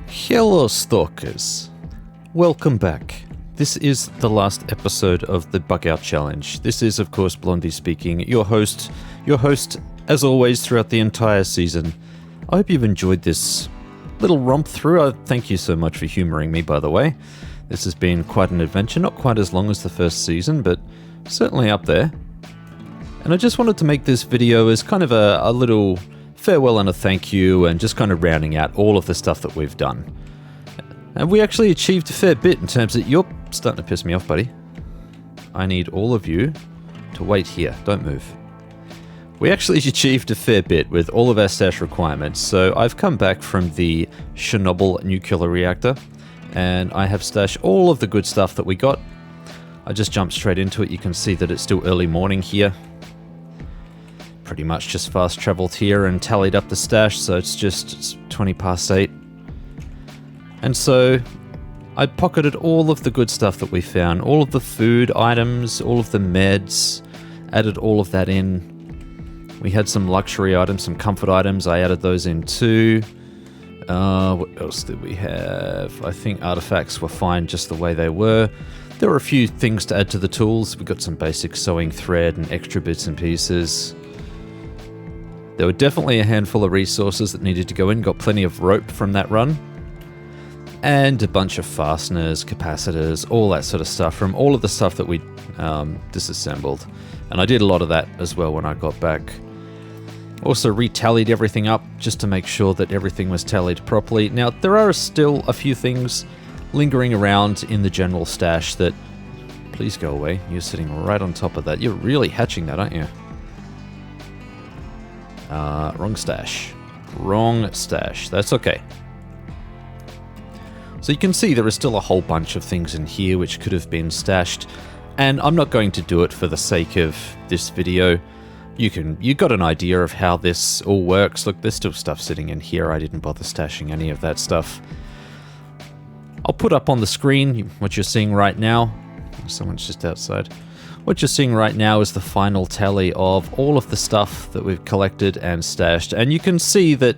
Hello Stalkers, welcome back. This is the last episode of the Bugout Challenge. This is of course Blondie speaking, your host as always throughout the entire season. I hope you've enjoyed this little romp through. Thank you so much for humouring me, by the way. This has been quite an adventure, not quite as long as the first season, but certainly up there. And I just wanted to make this video as kind of a little farewell and a thank you, and just kind of rounding out all of the stuff that we've done. And we actually achieved a fair bit in terms of... You're starting to piss me off, buddy. I need all of you to wait here. Don't move. We actually achieved a fair bit with all of our stash requirements. So I've come back from the Chernobyl nuclear reactor, and I have stashed all of the good stuff that we got. I just jumped straight into it. You can see that it's still early morning here. Pretty much just fast traveled here and tallied up the stash, so it's 20 past 8. And so I pocketed all of the good stuff that we found, all of the food items, all of the meds, added all of that in. We had some luxury items, some comfort items, I added those in too. What else did we have? I think artifacts were fine just the way they were. There were a few things to add to the tools. We got some basic sewing thread and extra bits and pieces. There were definitely a handful of resources that needed to go in. Got plenty of rope from that run. And a bunch of fasteners, capacitors, all that sort of stuff from all of the stuff that we disassembled. And I did a lot of that as well when I got back. Also retallied everything up just to make sure that everything was tallied properly. Now, there are still a few things lingering around in the general stash that... Please go away. You're sitting right on top of that. You're really hatching that, aren't you? Wrong stash. Wrong stash. That's okay. So you can see there is still a whole bunch of things in here which could have been stashed, and I'm not going to do it for the sake of this video. You got an idea of how this all works. Look, there's still stuff sitting in here. I didn't bother stashing any of that stuff. I'll put up on the screen what you're seeing right now. Someone's just outside. What you're seeing right now is the final tally of all of the stuff that we've collected and stashed. And you can see that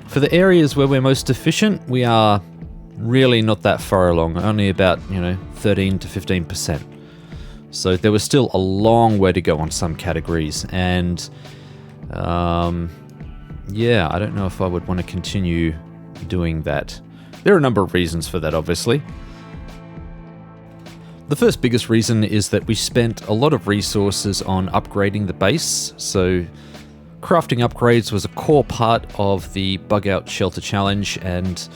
for the areas where we're most efficient, we are really not that far along. Only about, 13 to 15%. So there was still a long way to go on some categories. And, yeah, I don't know if I would want to continue doing that. There are a number of reasons for that, obviously. The first biggest reason is that we spent a lot of resources on upgrading the base. So crafting upgrades was a core part of the Bugout Shelter Challenge, and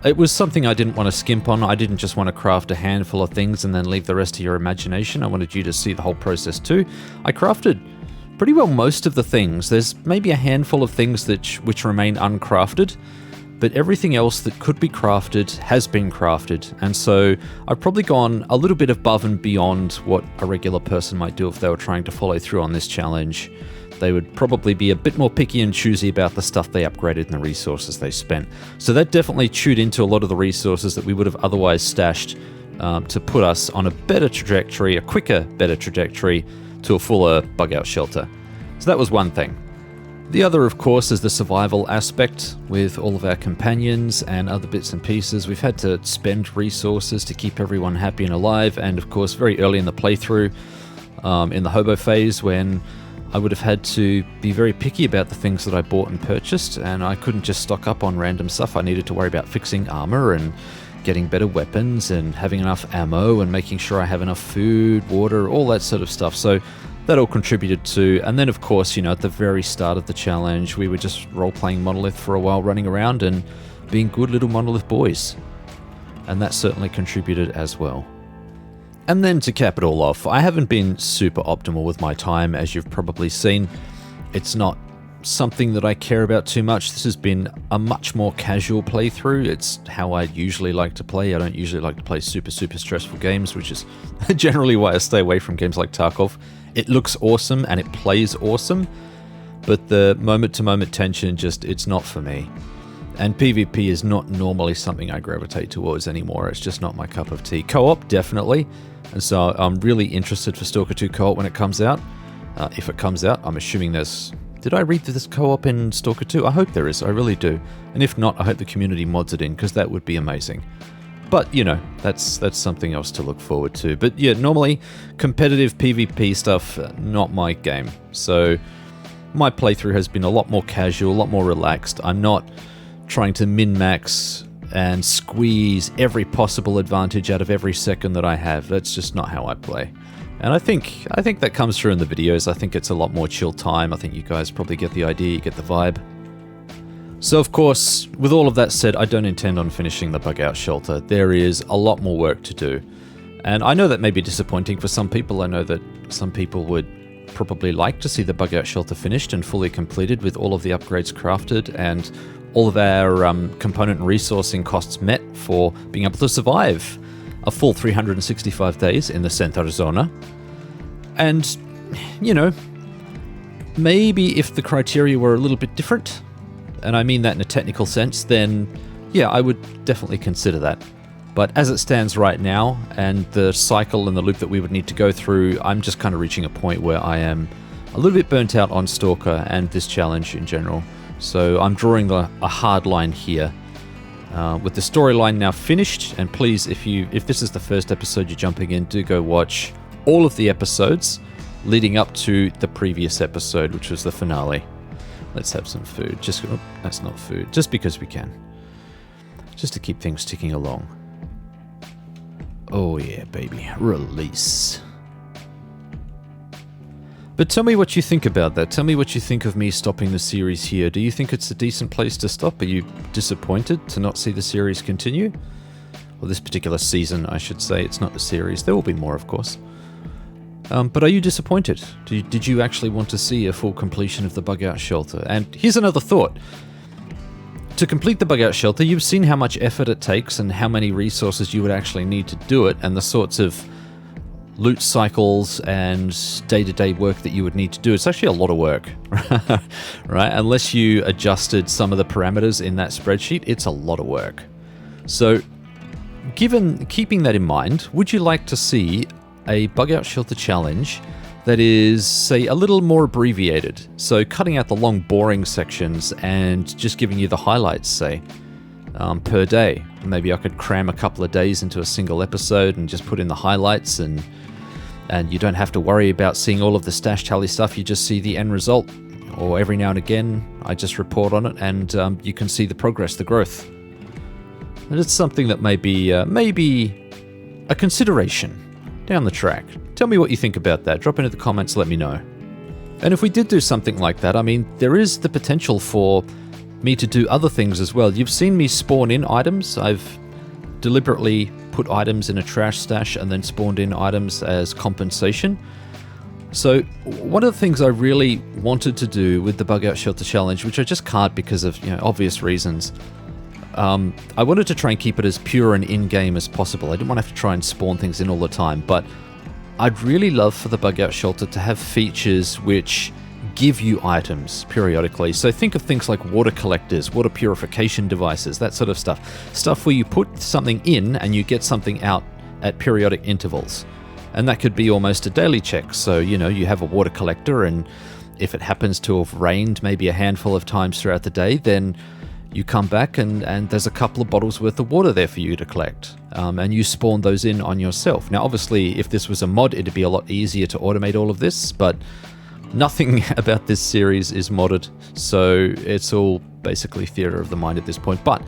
it was something I didn't want to skimp on. I didn't just want to craft a handful of things and then leave the rest to your imagination. I wanted you to see the whole process too. I crafted pretty well most of the things. There's maybe a handful of things which remain uncrafted, but everything else that could be crafted has been crafted. And so I've probably gone a little bit above and beyond what a regular person might do if they were trying to follow through on this challenge. They would probably be a bit more picky and choosy about the stuff they upgraded and the resources they spent. So that definitely chewed into a lot of the resources that we would have otherwise stashed to put us on a better trajectory, a quicker, better trajectory to a fuller Bugout shelter. So that was one thing. The other, of course, is the survival aspect with all of our companions and other bits and pieces. We've had to spend resources to keep everyone happy and alive, and of course very early in the playthrough, in the hobo phase, when I would have had to be very picky about the things that I bought and purchased, and I couldn't just stock up on random stuff. I needed to worry about fixing armor and getting better weapons and having enough ammo and making sure I have enough food, water, all that sort of stuff. So that all contributed to, and then of course, at the very start of the challenge, we were just role-playing Monolith for a while, running around and being good little Monolith boys. And that certainly contributed as well. And then to cap it all off, I haven't been super optimal with my time, as you've probably seen. It's not something that I care about too much. This has been a much more casual playthrough. It's how I usually like to play. I don't usually like to play super stressful games, which is generally why I stay away from games like Tarkov. It looks awesome and it plays awesome, but the moment-to-moment tension it's not for me. And PvP is not normally something I gravitate towards anymore. It's just not my cup of tea. Co-op, definitely. And so I'm really interested for Stalker 2 co-op when it comes out. If it comes out, I'm assuming there's Did I read this co-op in Stalker 2? I hope there is, I really do. And if not, I hope the community mods it in, because that would be amazing. But, you know, that's something else to look forward to. But yeah, normally, competitive PvP stuff, not my game. So, my playthrough has been a lot more casual, a lot more relaxed. I'm not trying to min-max and squeeze every possible advantage out of every second that I have. That's just not how I play. And I think that comes through in the videos. I think it's a lot more chill time. I think you guys probably get the idea, you get the vibe. So of course, with all of that said, I don't intend on finishing the Bugout shelter. There is a lot more work to do. And I know that may be disappointing for some people. I know that some people would probably like to see the Bugout shelter finished and fully completed with all of the upgrades crafted and all of our component and resourcing costs met for being able to survive a full 365 days in the Centaur Zona. And, you know, maybe if the criteria were a little bit different, and I mean that in a technical sense, then yeah, I would definitely consider that. But as it stands right now, and the cycle and the loop that we would need to go through, I'm just kind of reaching a point where I am a little bit burnt out on Stalker and this challenge in general. So I'm drawing a hard line here. With the storyline now finished, and please, if this is the first episode you're jumping in, do go watch all of the episodes leading up to the previous episode, which was the finale. Let's have some food. That's not food. Just because we can. Just to keep things ticking along. Oh yeah, baby. Release. But tell me what you think about that. Tell me what you think of me stopping the series here. Do you think it's a decent place to stop? Are you disappointed to not see the series continue? Or this particular season, I should say. It's not the series. There will be more, of course. But are you disappointed? Did you actually want to see a full completion of the Bugout shelter? And here's another thought. To complete the Bugout shelter, you've seen how much effort it takes and how many resources you would actually need to do it, and the sorts of loot cycles and day-to-day work that you would need to do. It's actually a lot of work, right? Unless you adjusted some of the parameters in that spreadsheet, it's a lot of work. So, keeping that in mind, would you like to see a Bugout shelter challenge that is, say, a little more abbreviated? So cutting out the long, boring sections and just giving you the highlights, say, per day. Maybe I could cram a couple of days into a single episode and just put in the highlights, and you don't have to worry about seeing all of the stash tally stuff. You just see the end result, or every now and again I just report on it, and you can see the progress, the growth. And it's something that may be a consideration down the track. Tell me what you think about that. Drop into the comments, let me know. And if we did do something like that, I mean, there is the potential for me to do other things as well. You've seen me spawn in items. I've deliberately put items in a trash stash and then spawned in items as compensation. So one of the things I really wanted to do with the Bugout Shelter Challenge, which I just can't because of obvious reasons, I wanted to try and keep it as pure and in-game as possible. I didn't want to have to try and spawn things in all the time, but I'd really love for the Bugout Shelter to have features which give you items periodically. So think of things like water collectors, water purification devices, that sort of stuff. Stuff where you put something in and you get something out at periodic intervals. And that could be almost a daily check. So, you have a water collector, and if it happens to have rained maybe a handful of times throughout the day, then you come back and there's a couple of bottles worth of water there for you to collect. And you spawn those in on yourself. Now, obviously, if this was a mod, it'd be a lot easier to automate all of this, but nothing about this series is modded, so it's all basically theater of the mind at this point. But,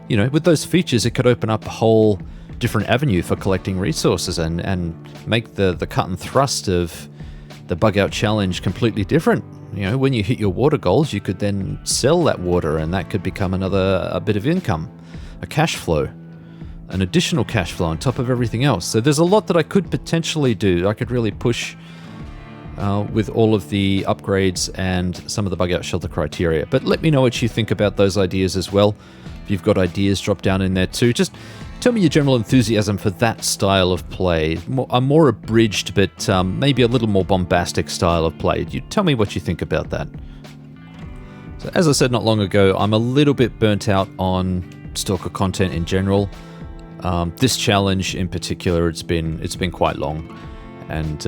with those features, it could open up a whole different avenue for collecting resources and make the cut and thrust of the Bugout Challenge completely different. When you hit your water goals, you could then sell that water, and that could become a bit of income, a cash flow, an additional cash flow on top of everything else. So there's a lot that I could potentially do. I could really push with all of the upgrades and some of the Bugout Shelter criteria. But let me know what you think about those ideas as well. If you've got ideas, drop down in there too. Just tell me your general enthusiasm for that style of play. A more abridged, but maybe a little more bombastic style of play. You tell me what you think about that. So as I said not long ago, I'm a little bit burnt out on Stalker content in general. This challenge in particular, it's been quite long, and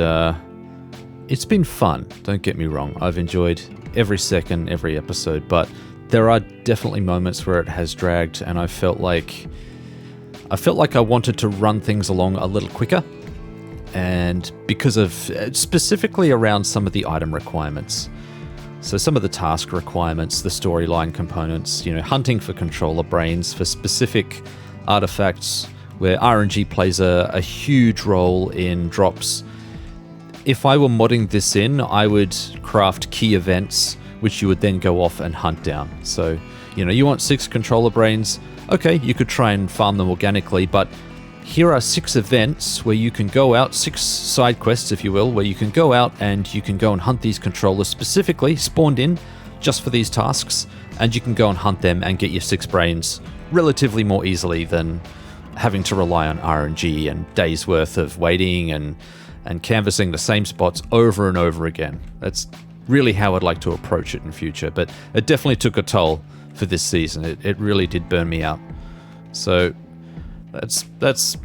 it's been fun, don't get me wrong. I've enjoyed every second, every episode, but there are definitely moments where it has dragged, and I felt like I wanted to run things along a little quicker, and because of specifically around some of the item requirements. So some of the task requirements, the storyline components, hunting for controller brains for specific artifacts where RNG plays a huge role in drops. If I were modding this in, I would craft key events, which you would then go off and hunt down. So, you want 6 controller brains. Okay, you could try and farm them organically, but here are 6 events where you can go out, 6 side quests, if you will, where you can go out and you can go and hunt these controllers specifically, spawned in just for these tasks, and you can go and hunt them and get your 6 brains relatively more easily than having to rely on RNG and days worth of waiting and canvassing the same spots over and over again. That's really how I'd like to approach it in future, but it definitely took a toll for this season. It really did burn me out. So that's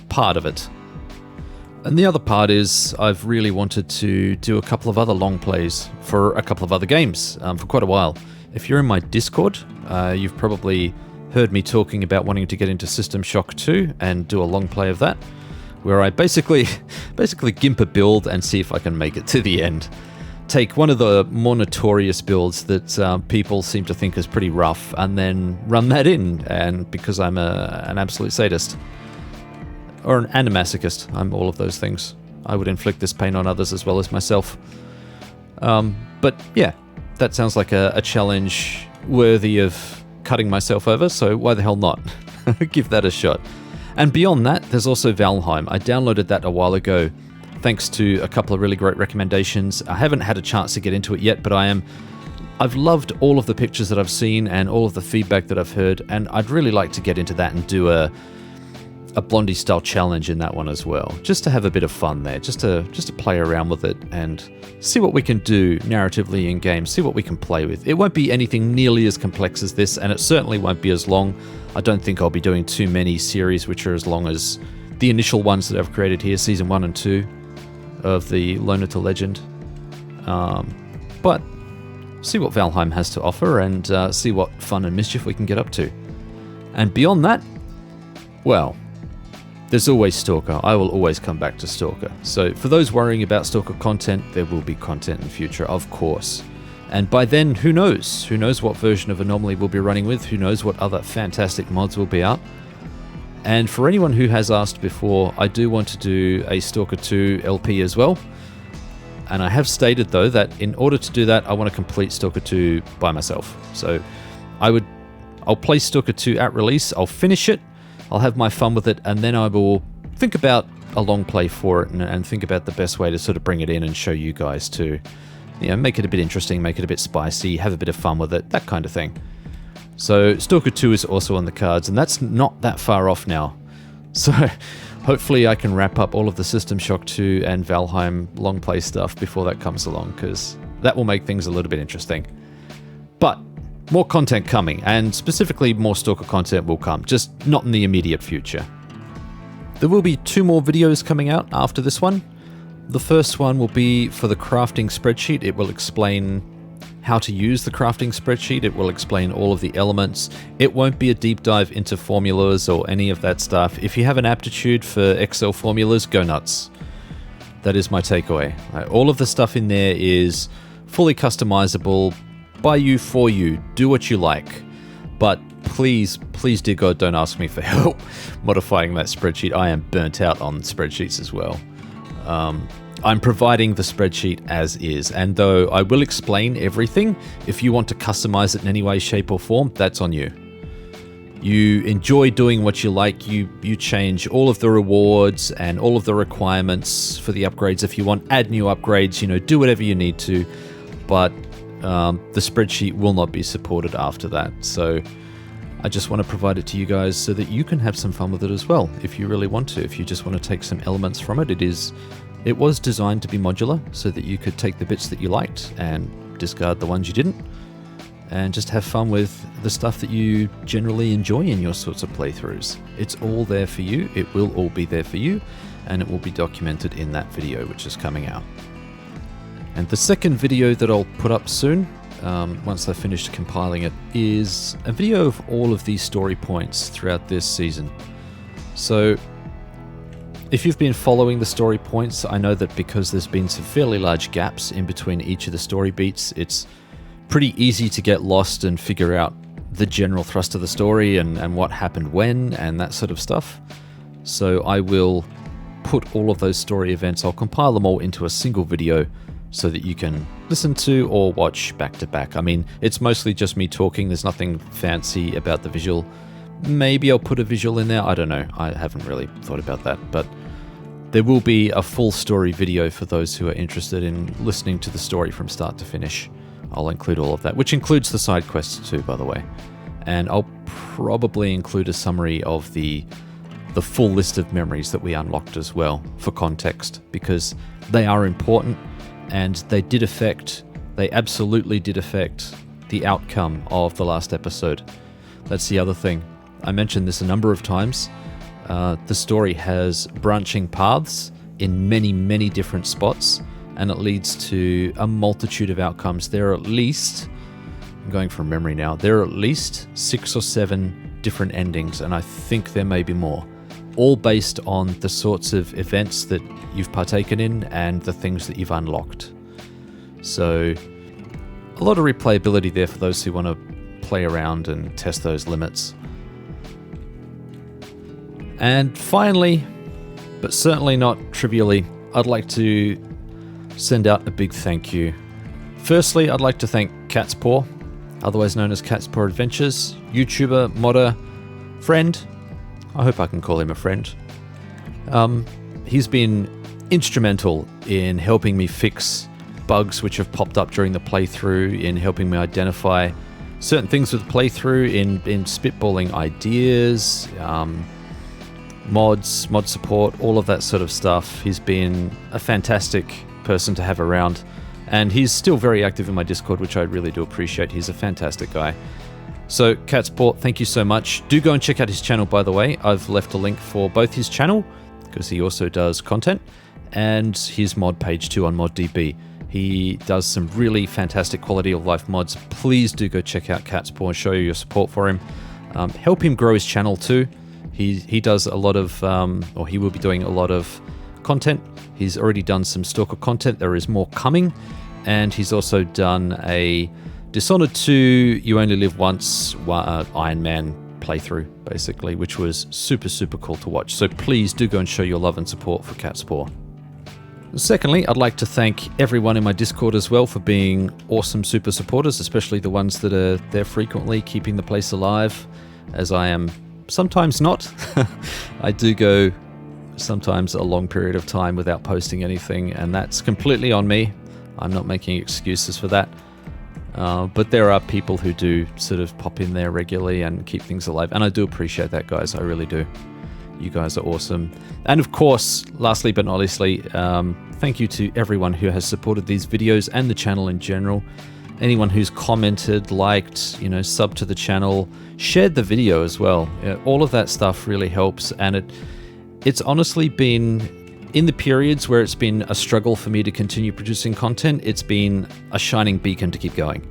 part of it. And the other part is I've really wanted to do a couple of other long plays for a couple of other games for quite a while. If you're in my Discord, you've probably heard me talking about wanting to get into System Shock 2 and do a long play of that, where I basically gimp a build and see if I can make it to the end. Take one of the more notorious builds that people seem to think is pretty rough, and then run that in, and because I'm an absolute sadist. Or an animasochist, I'm all of those things. I would inflict this pain on others as well as myself. But yeah, that sounds like a challenge worthy of cutting myself over, so why the hell not? Give that a shot. And beyond that, there's also Valheim. I downloaded that a while ago, thanks to a couple of really great recommendations. I haven't had a chance to get into it yet, but I've loved all of the pictures that I've seen and all of the feedback that I've heard, and I'd really like to get into that and do a Blondie style challenge in that one as well, just to have a bit of fun there, just to play around with it and see what we can do narratively in game, see what we can play with. It won't be anything nearly as complex as this, and it certainly won't be as long. I don't think I'll be doing too many series which are as long as the initial ones that I've created here, season 1 and 2 of the Loner to Legend. But see what Valheim has to offer, and see what fun and mischief we can get up to. And beyond that, well, there's always Stalker. I will always come back to Stalker. So for those worrying about Stalker content, there will be content in the future, of course. And by then, who knows? Who knows what version of Anomaly we'll be running with? Who knows what other fantastic mods will be out? And for anyone who has asked before, I do want to do a Stalker 2 LP as well. And I have stated, though, that in order to do that, I want to complete Stalker 2 by myself. So I'll play Stalker 2 at release, I'll finish it, I'll have my fun with it, and then I will think about a long play for it and think about the best way to sort of bring it in and show you guys to, make it a bit interesting, make it a bit spicy, have a bit of fun with it, that kind of thing. So Stalker 2 is also on the cards, and that's not that far off now. So hopefully I can wrap up all of the System Shock 2 and Valheim long play stuff before that comes along, because that will make things a little bit interesting. But more content coming, and specifically more Stalker content will come, just not in the immediate future. There will be 2 more videos coming out after this one. The first one will be for the crafting spreadsheet. It will explain how to use the crafting spreadsheet. It will explain all of the elements. It won't be a deep dive into formulas or any of that stuff. If you have an aptitude for Excel formulas, go nuts. That is my takeaway. All of the stuff in there is fully customizable, by you, for you. Do what you like. But please, dear God, don't ask me for help modifying that spreadsheet. I am burnt out on spreadsheets as well. I'm providing the spreadsheet as is, and though I will explain everything, if you want to customize it in any way, shape, or form, that's on you. You enjoy doing what you like, you change all of the rewards and all of the requirements for the upgrades if you want, add new upgrades, do whatever you need to, but the spreadsheet will not be supported after that. So I just want to provide it to you guys so that you can have some fun with it as well, if you really want to. If you just want to take some elements from it, it was designed to be modular so that you could take the bits that you liked and discard the ones you didn't, and just have fun with the stuff that you generally enjoy in your sorts of playthroughs. It's all there for you, it will all be there for you, and it will be documented in that video which is coming out. And the second video that I'll put up soon, once I've finished compiling it, is a video of all of these story points throughout this season. So if you've been following the story points, I know that because there's been some fairly large gaps in between each of the story beats, it's pretty easy to get lost and figure out the general thrust of the story and what happened when and that sort of stuff. So I will put all of those story events, I'll compile them all into a single video so that you can listen to or watch back to back. I mean, it's mostly just me talking, there's nothing fancy about the visual. Maybe I'll put a visual in there, I don't know, I haven't really thought about that, but there will be a full story video for those who are interested in listening to the story from start to finish. I'll include all of that, which includes the side quests too, by the way. And I'll probably include a summary of the full list of memories that we unlocked as well, for context, because they are important. And they absolutely did affect the outcome of the last episode. That's the other thing. I mentioned this a number of times. The story has branching paths in many, many different spots, and it leads to a multitude of outcomes. There are at least, I'm going from memory now, there are at least 6 or 7 different endings, and I think there may be more. All based on the sorts of events that you've partaken in and the things that you've unlocked. So a lot of replayability there for those who want to play around and test those limits. And finally, but certainly not trivially, I'd like to send out a big thank you. Firstly, I'd like to thank Cat's Paw, otherwise known as Cat's Paw Adventures, YouTuber, modder, friend. I hope I can call him a friend. He's been instrumental in helping me fix bugs which have popped up during the playthrough, in helping me identify certain things with the playthrough, in spitballing ideas, mods, mod support, all of that sort of stuff. He's been a fantastic person to have around, and he's still very active in my Discord, which I really do appreciate. He's a fantastic guy. So, Cat's Paw, thank you so much. Do go and check out his channel, by the way. I've left a link for both his channel, because he also does content, and his mod page too on ModDB. He does some really fantastic quality of life mods. Please do go check out Cat's Paw and show your support for him. Help him grow his channel too. He does a lot of, or he will be doing a lot of content. He's already done some Stalker content. There is more coming. And he's also done a Dishonored 2, You Only Live Once, Iron Man playthrough, basically, which was super, super cool to watch. So please do go and show your love and support for Cat's Paw. Secondly, I'd like to thank everyone in my Discord as well for being awesome super supporters, especially the ones that are there frequently, keeping the place alive, as I am sometimes not. I do go sometimes a long period of time without posting anything, and that's completely on me. I'm not making excuses for that. But there are people who do sort of pop in there regularly and keep things alive, and I do appreciate that, guys. I really do. You guys are awesome. And of course, lastly but not leastly, thank you to everyone who has supported these videos and the channel in general. Anyone who's commented, liked, subbed to the channel, shared the video as well. All of that stuff really helps, and it's honestly been, in the periods where it's been a struggle for me to continue producing content, it's been a shining beacon to keep going.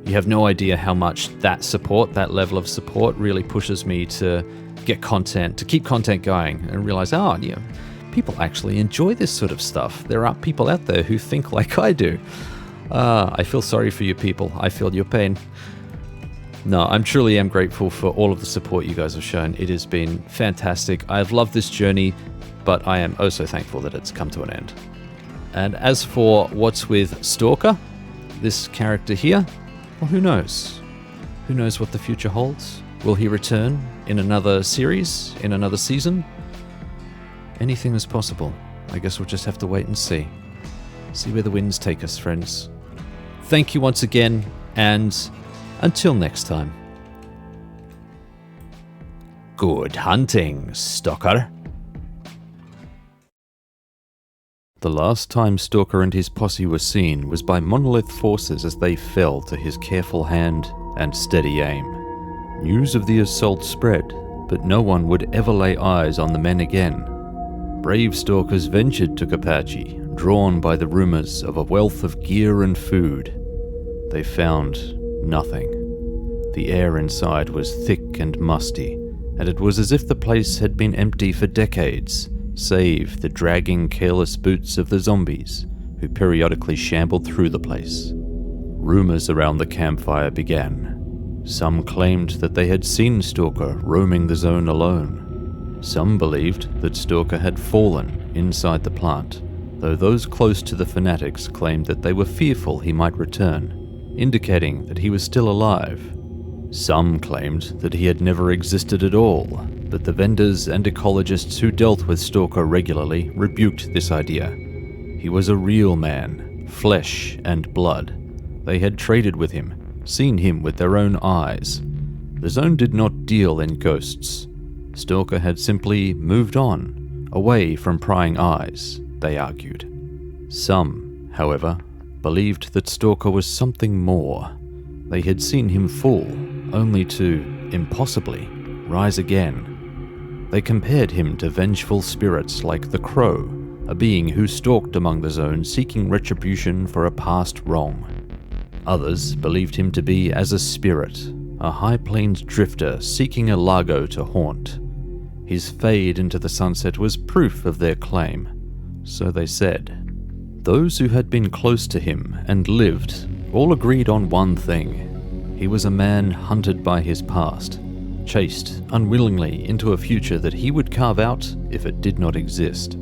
You have no idea how much that support, that level of support, really pushes me to get content, to keep content going, and realize, people actually enjoy this sort of stuff. There are people out there who think like I do. I feel sorry for you people. I feel your pain. No, I'm truly am grateful for all of the support you guys have shown. It has been fantastic. I've loved this journey, but I am oh so thankful that it's come to an end. And as for what's with Stalker, this character here, well, who knows? Who knows what the future holds? Will he return in another series, in another season? Anything is possible. I guess we'll just have to wait and see. See where the winds take us, friends. Thank you once again, and until next time. Good hunting, Stalker. The last time Stalker and his posse were seen was by Monolith forces as they fell to his careful hand and steady aim. News of the assault spread, but no one would ever lay eyes on the men again. Brave Stalkers ventured to Kapachi, drawn by the rumors of a wealth of gear and food. They found nothing. The air inside was thick and musty, and it was as if the place had been empty for decades, save the dragging, careless boots of the zombies who periodically shambled through the place. Rumors around the campfire began. Some claimed that they had seen Stalker roaming the zone alone. Some believed that Stalker had fallen inside the plant, though those close to the fanatics claimed that they were fearful he might return, indicating that he was still alive. Some claimed that he had never existed at all, but the vendors and ecologists who dealt with Stalker regularly rebuked this idea. He was a real man, flesh and blood. They had traded with him, seen him with their own eyes. The zone did not deal in ghosts. Stalker had simply moved on, away from prying eyes, they argued. Some, however, believed that Stalker was something more. They had seen him fall, only to, impossibly, rise again. They compared him to vengeful spirits like the Crow, a being who stalked among the zone seeking retribution for a past wrong. Others believed him to be as a spirit, a high plains drifter seeking a lago to haunt. His fade into the sunset was proof of their claim, so they said. Those who had been close to him and lived all agreed on one thing. He was a man hunted by his past, chased unwillingly into a future that he would carve out if it did not exist.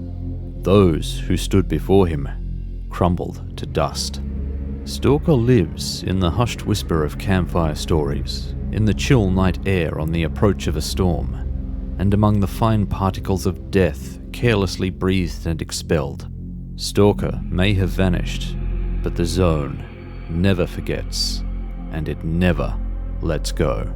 Those who stood before him crumbled to dust. Stalker lives in the hushed whisper of campfire stories, in the chill night air on the approach of a storm, and among the fine particles of death carelessly breathed and expelled. Stalker may have vanished, but the zone never forgets, and it never lets go.